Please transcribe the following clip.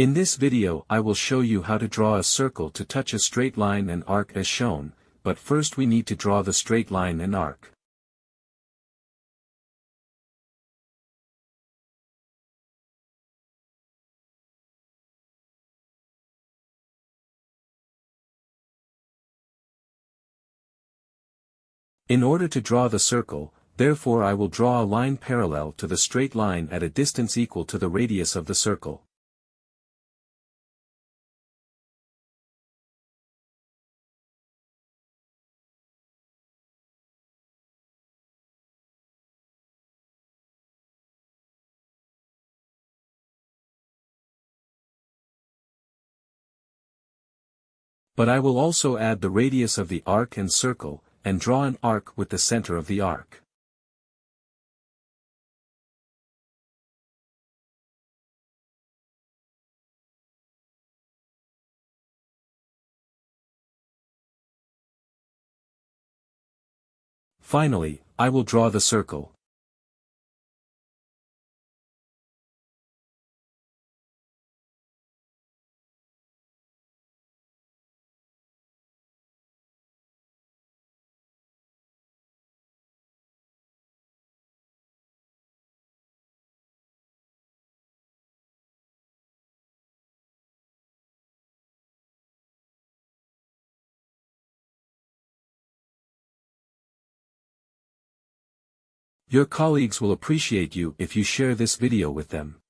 In this video I will show you how to draw a circle to touch a straight line and arc as shown, but first we need to draw the straight line and arc. In order to draw the circle, therefore I will draw a line parallel to the straight line at a distance equal to the radius of the circle. But I will also add the radius of the arc and circle, and draw an arc with the center of the arc. Finally, I will draw the circle. Your colleagues will appreciate you if you share this video with them.